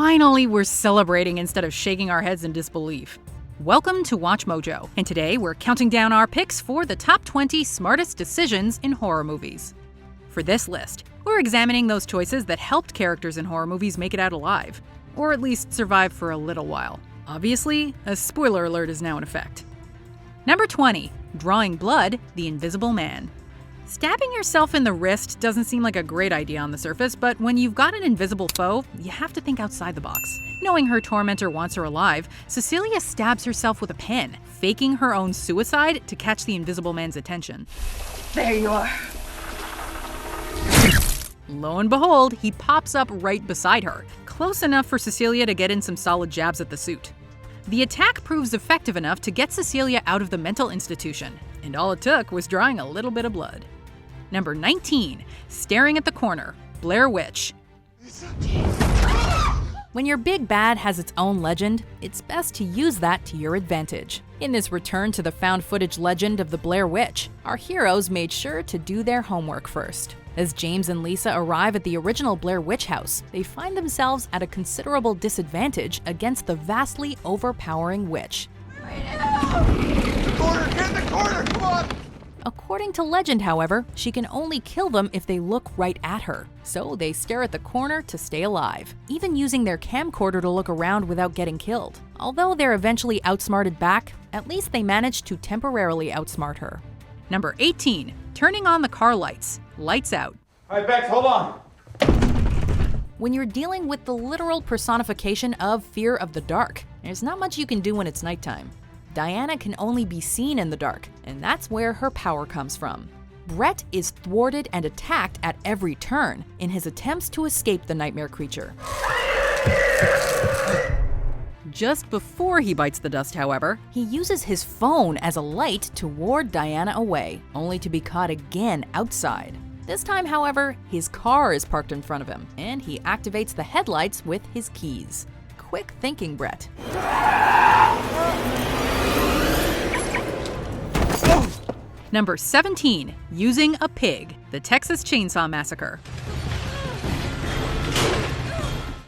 Finally, we're celebrating instead of shaking our heads in disbelief. Welcome to WatchMojo, and today we're counting down our picks for the top 20 smartest decisions in horror movies. For this list, we're examining those choices that helped characters in horror movies make it out alive, or at least survive for a little while. Obviously, a spoiler alert is now in effect. Number 20, drawing blood, the Invisible Man. Stabbing yourself in the wrist doesn't seem like a great idea on the surface, but when you've got an invisible foe, you have to think outside the box. Knowing her tormentor wants her alive, Cecilia stabs herself with a pen, faking her own suicide to catch the Invisible Man's attention. There you are. Lo and behold, he pops up right beside her, close enough for Cecilia to get in some solid jabs at the suit. The attack proves effective enough to get Cecilia out of the mental institution, and all it took was drawing a little bit of blood. Number 19, staring at the corner, Blair Witch. When your big bad has its own legend, it's best to use that to your advantage. In this return to the found footage legend of the Blair Witch, our heroes made sure to do their homework first. As James and Lisa arrive at the original Blair Witch house, they find themselves at a considerable disadvantage against the vastly overpowering witch. The corner! Get in the corner! Come on! According to legend, however, she can only kill them if they look right at her, so they stare at the corner to stay alive, even using their camcorder to look around without getting killed. Although they're eventually outsmarted back, at least they managed to temporarily outsmart her. Number 18, turning on the car lights, lights out. All right, Bex, hold on. When you're dealing with the literal personification of fear of the dark, there's not much you can do when it's nighttime. Diana can only be seen in the dark, and that's where her power comes from. Brett is thwarted and attacked at every turn in his attempts to escape the nightmare creature. Just before he bites the dust, however, he uses his phone as a light to ward Diana away, only to be caught again outside. This time, however, his car is parked in front of him, and he activates the headlights with his keys. Quick thinking, Brett. Number 17, using a pig, the Texas Chainsaw Massacre.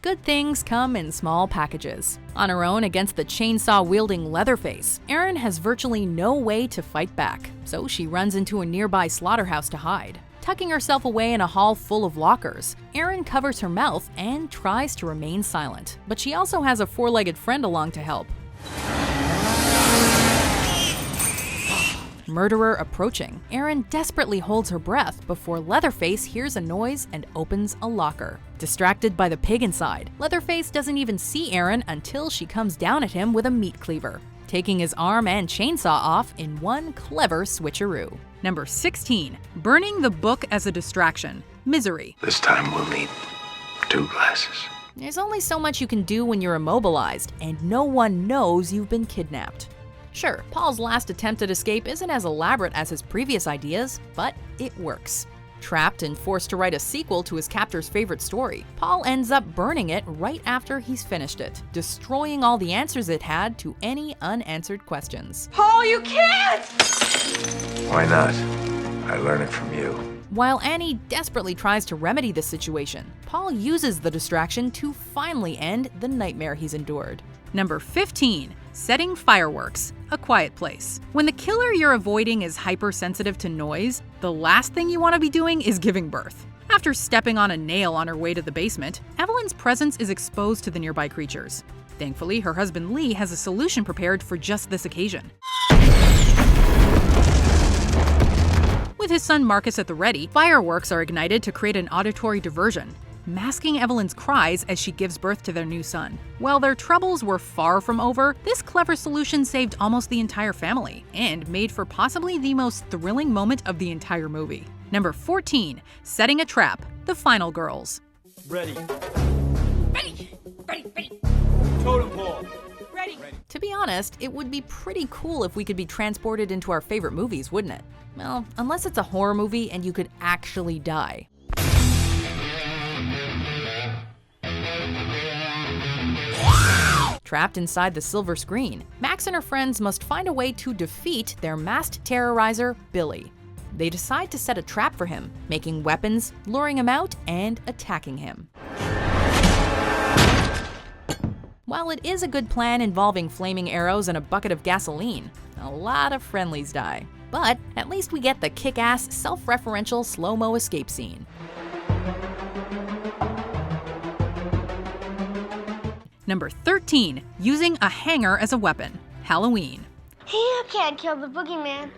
Good things come in small packages. On her own against the chainsaw-wielding Leatherface, Erin has virtually no way to fight back, so she runs into a nearby slaughterhouse to hide. Tucking herself away in a hall full of lockers, Erin covers her mouth and tries to remain silent, but she also has a four-legged friend along to help. Murderer approaching, Erin desperately holds her breath before Leatherface hears a noise and opens a locker. Distracted by the pig inside, Leatherface doesn't even see Erin until she comes down at him with a meat cleaver, taking his arm and chainsaw off in one clever switcheroo. Number 16, burning the book as a distraction, Misery. This time we'll need 2 glasses. There's only so much you can do when you're immobilized, and no one knows you've been kidnapped. Sure, Paul's last attempt at escape isn't as elaborate as his previous ideas, but it works. Trapped and forced to write a sequel to his captor's favorite story, Paul ends up burning it right after he's finished it, destroying all the answers it had to any unanswered questions. Paul, you can't! Why not? I learned it from you. While Annie desperately tries to remedy the situation, Paul uses the distraction to finally end the nightmare he's endured. Number 15, setting fireworks, A Quiet Place. When the killer you're avoiding is hypersensitive to noise, the last thing you want to be doing is giving birth. After stepping on a nail on her way to the basement, Evelyn's presence is exposed to the nearby creatures. Thankfully, her husband Lee has a solution prepared for just this occasion. With his son Marcus at the ready, fireworks are ignited to create an auditory diversion, masking Evelyn's cries as she gives birth to their new son. While their troubles were far from over, this clever solution saved almost the entire family, and made for possibly the most thrilling moment of the entire movie. Number 14, setting a trap, The Final Girls. Ready. Ready! Ready, ready! Totem pole. Ready! To be honest, it would be pretty cool if we could be transported into our favorite movies, wouldn't it? Well, unless it's a horror movie and you could actually die. Trapped inside the silver screen, Max and her friends must find a way to defeat their masked terrorizer, Billy. They decide to set a trap for him, making weapons, luring him out, and attacking him. While it is a good plan involving flaming arrows and a bucket of gasoline, a lot of friendlies die. But at least we get the kick-ass, self-referential slow-mo escape scene. Number 13. Using a hanger as a weapon. Halloween. You can't kill the boogeyman.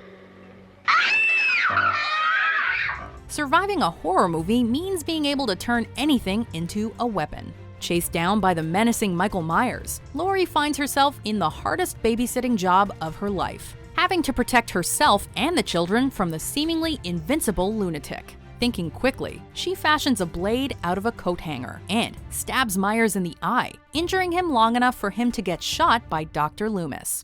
Surviving a horror movie means being able to turn anything into a weapon. Chased down by the menacing Michael Myers, Laurie finds herself in the hardest babysitting job of her life, having to protect herself and the children from the seemingly invincible lunatic. Thinking quickly, she fashions a blade out of a coat hanger and stabs Myers in the eye, injuring him long enough for him to get shot by Dr. Loomis.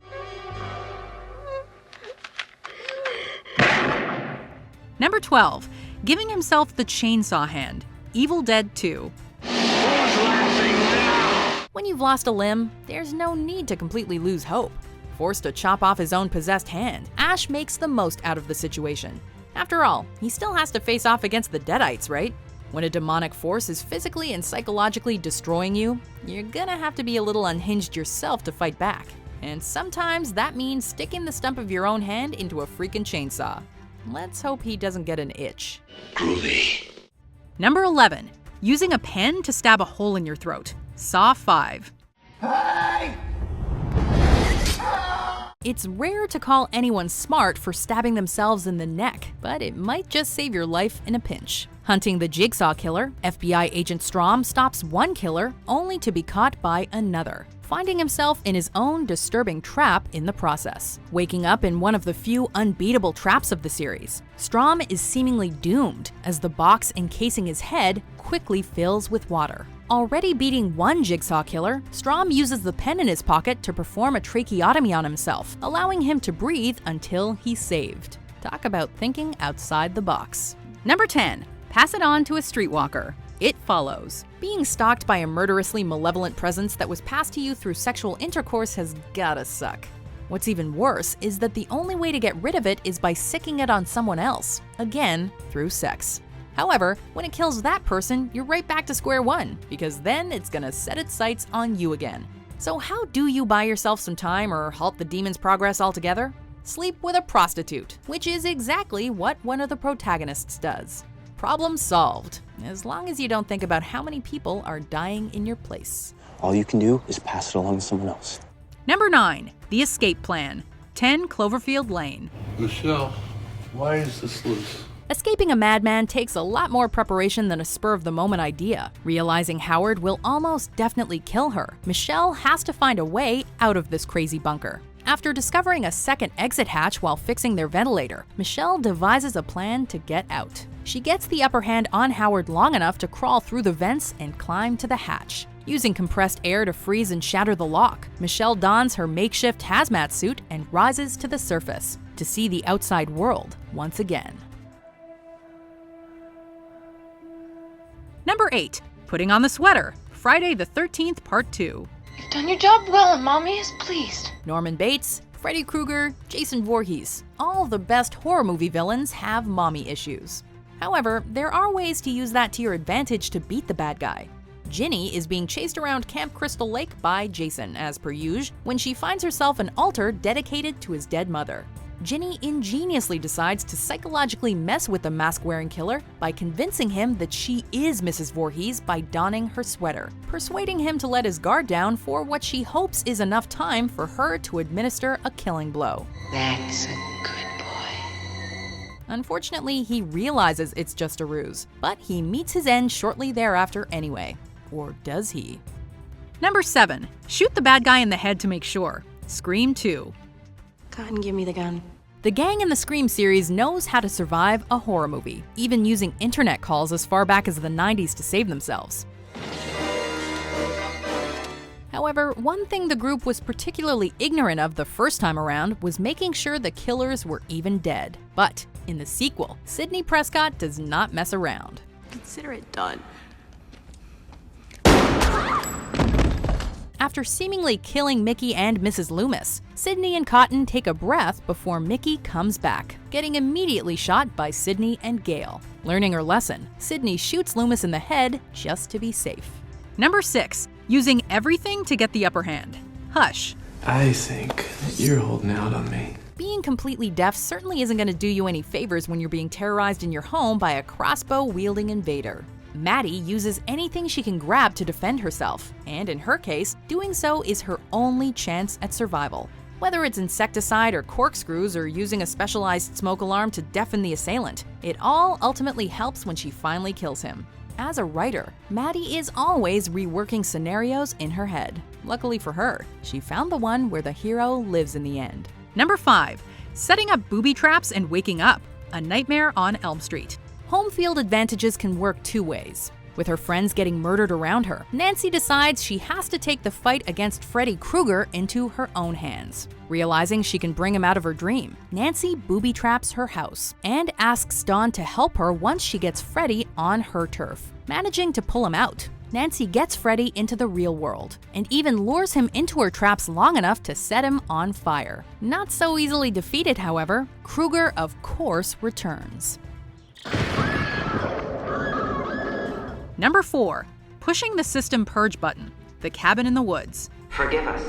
Number 12. Giving himself the chainsaw hand. Evil Dead 2. When you've lost a limb, there's no need to completely lose hope. Forced to chop off his own possessed hand, Ash makes the most out of the situation. After all, he still has to face off against the Deadites, right? When a demonic force is physically and psychologically destroying you, you're gonna have to be a little unhinged yourself to fight back. And sometimes that means sticking the stump of your own hand into a freaking chainsaw. Let's hope he doesn't get an itch. Groovy. Number 11. Using a pen to stab a hole in your throat. Saw 5. Hey! It's rare to call anyone smart for stabbing themselves in the neck, but it might just save your life in a pinch. Hunting the Jigsaw Killer, FBI agent Strom stops one killer only to be caught by another, finding himself in his own disturbing trap in the process. Waking up in one of the few unbeatable traps of the series, Strom is seemingly doomed as the box encasing his head quickly fills with water. Already beating one Jigsaw Killer, Strom uses the pen in his pocket to perform a tracheotomy on himself, allowing him to breathe until he's saved. Talk about thinking outside the box. Number 10. Pass it on to a Streetwalker. It Follows. Being stalked by a murderously malevolent presence that was passed to you through sexual intercourse has gotta suck. What's even worse is that the only way to get rid of it is by sicking it on someone else, again, through sex. However, when it kills that person, you're right back to square one, because then it's gonna set its sights on you again. So how do you buy yourself some time or halt the demon's progress altogether? Sleep with a prostitute, which is exactly what one of the protagonists does. Problem solved, as long as you don't think about how many people are dying in your place. All you can do is pass it along to someone else. Number 9. The Escape Plan. 10 Cloverfield Lane. Michelle, why is this loose? Escaping a madman takes a lot more preparation than a spur-of-the-moment idea. Realizing Howard will almost definitely kill her, Michelle has to find a way out of this crazy bunker. After discovering a second exit hatch while fixing their ventilator, Michelle devises a plan to get out. She gets the upper hand on Howard long enough to crawl through the vents and climb to the hatch. Using compressed air to freeze and shatter the lock, Michelle dons her makeshift hazmat suit and rises to the surface to see the outside world once again. Number 8. Putting on the Sweater. Friday the 13th, Part 2. You've done your job well and Mommy is pleased. Norman Bates, Freddy Krueger, Jason Voorhees. All the best horror movie villains have mommy issues. However, there are ways to use that to your advantage to beat the bad guy. Ginny is being chased around Camp Crystal Lake by Jason, as per usual, when she finds herself an altar dedicated to his dead mother. Ginny ingeniously decides to psychologically mess with the mask-wearing killer by convincing him that she is Mrs. Voorhees by donning her sweater, persuading him to let his guard down for what she hopes is enough time for her to administer a killing blow. That's a good boy. Unfortunately, he realizes it's just a ruse, but he meets his end shortly thereafter anyway. Or does he? Number 7. Shoot the bad guy in the head to make sure. Scream 2. Go ahead and give me the gun. The gang in the Scream series knows how to survive a horror movie, even using internet calls as far back as the 90s to save themselves. However, one thing the group was particularly ignorant of the first time around was making sure the killers were even dead. But in the sequel, Sidney Prescott does not mess around. Consider it done. After seemingly killing Mickey and Mrs. Loomis, Sidney and Cotton take a breath before Mickey comes back, getting immediately shot by Sidney and Gale. Learning her lesson, Sidney shoots Loomis in the head just to be safe. Number 6. using everything to get the upper hand. Hush. I think that you're holding out on me. Being completely deaf certainly isn't going to do you any favors when you're being terrorized in your home by a crossbow-wielding invader. Maddie uses anything she can grab to defend herself, and in her case, doing so is her only chance at survival. Whether it's insecticide or corkscrews or using a specialized smoke alarm to deafen the assailant, it all ultimately helps when she finally kills him. As a writer, Maddie is always reworking scenarios in her head. Luckily for her, she found the one where the hero lives in the end. Number 5. Setting up booby traps and waking up. A Nightmare on Elm Street. Home field advantages can work two ways. With her friends getting murdered around her, Nancy decides she has to take the fight against Freddy Krueger into her own hands. Realizing she can bring him out of her dream, Nancy booby-traps her house and asks Dawn to help her once she gets Freddy on her turf. Managing to pull him out, Nancy gets Freddy into the real world and even lures him into her traps long enough to set him on fire. Not so easily defeated, however, Krueger of course returns. Number 4. Pushing the system purge button. The Cabin in the Woods. Forgive us,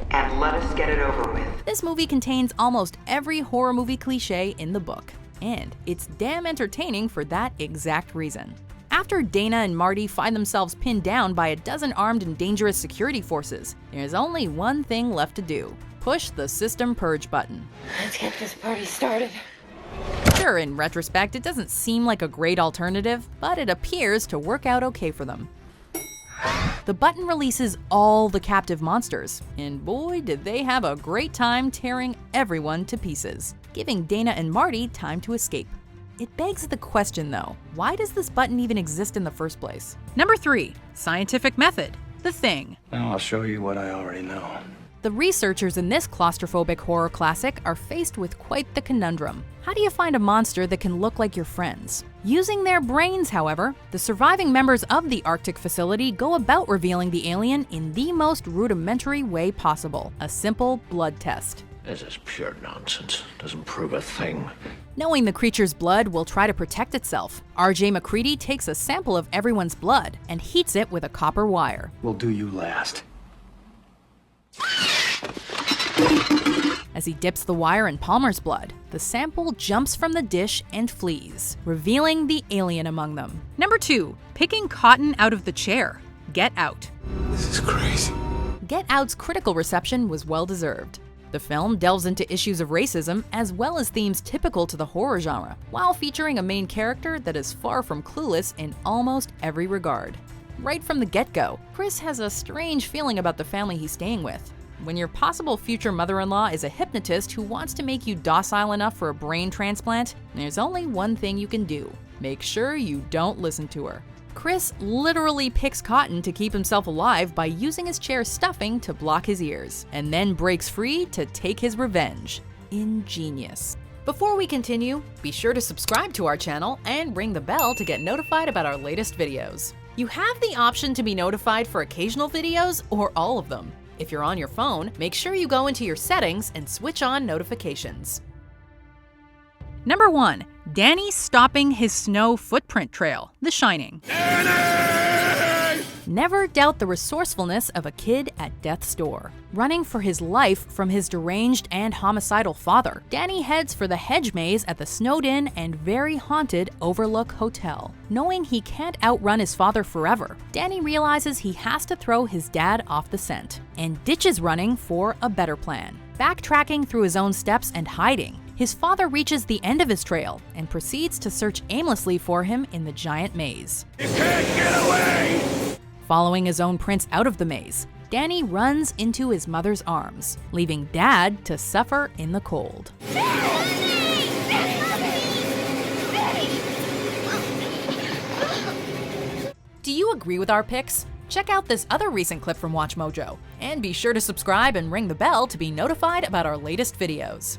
and let us get it over with. This movie contains almost every horror movie cliche in the book, and it's damn entertaining for that exact reason. After Dana and Marty find themselves pinned down by a dozen armed and dangerous security forces, there's only one thing left to do: push the system purge button. Let's get this party started. Sure, in retrospect, it doesn't seem like a great alternative, but it appears to work out okay for them. The button releases all the captive monsters, and boy did they have a great time tearing everyone to pieces, giving Dana and Marty time to escape. It begs the question though, why does this button even exist in the first place? Number 3. Scientific method. The Thing. Now I'll show you what I already know. The researchers in this claustrophobic horror classic are faced with quite the conundrum. How do you find a monster that can look like your friends? Using their brains, however, the surviving members of the Arctic facility go about revealing the alien in the most rudimentary way possible: a simple blood test. This is pure nonsense. Doesn't prove a thing. Knowing the creature's blood will try to protect itself, RJ McCready takes a sample of everyone's blood and heats it with a copper wire. We'll do you last. As he dips the wire in Palmer's blood, the sample jumps from the dish and flees, revealing the alien among them. Number 2. Picking cotton out of the chair. Get Out. This is crazy. Get Out's critical reception was well-deserved. The film delves into issues of racism as well as themes typical to the horror genre, while featuring a main character that is far from clueless in almost every regard. Right from the get-go, Chris has a strange feeling about the family he's staying with. When your possible future mother-in-law is a hypnotist who wants to make you docile enough for a brain transplant, there's only one thing you can do: make sure you don't listen to her. Chris literally picks cotton to keep himself alive by using his chair's stuffing to block his ears, and then breaks free to take his revenge. Ingenious. Before we continue, be sure to subscribe to our channel and ring the bell to get notified about our latest videos. You have the option to be notified for occasional videos or all of them. If you're on your phone, make sure you go into your settings and switch on notifications. Number 1. Danny stopping his snow footprint trail. The Shining. Never doubt the resourcefulness of a kid at death's door. Running for his life from his deranged and homicidal father, Danny heads for the hedge maze at the snowed-in and very haunted Overlook Hotel. Knowing he can't outrun his father forever, Danny realizes he has to throw his dad off the scent, and ditches running for a better plan. Backtracking through his own steps and hiding, his father reaches the end of his trail and proceeds to search aimlessly for him in the giant maze. You can't get away! Following his own prince out of the maze, Danny runs into his mother's arms, leaving Dad to suffer in the cold. Do you agree with our picks? Check out this other recent clip from WatchMojo, and be sure to subscribe and ring the bell to be notified about our latest videos.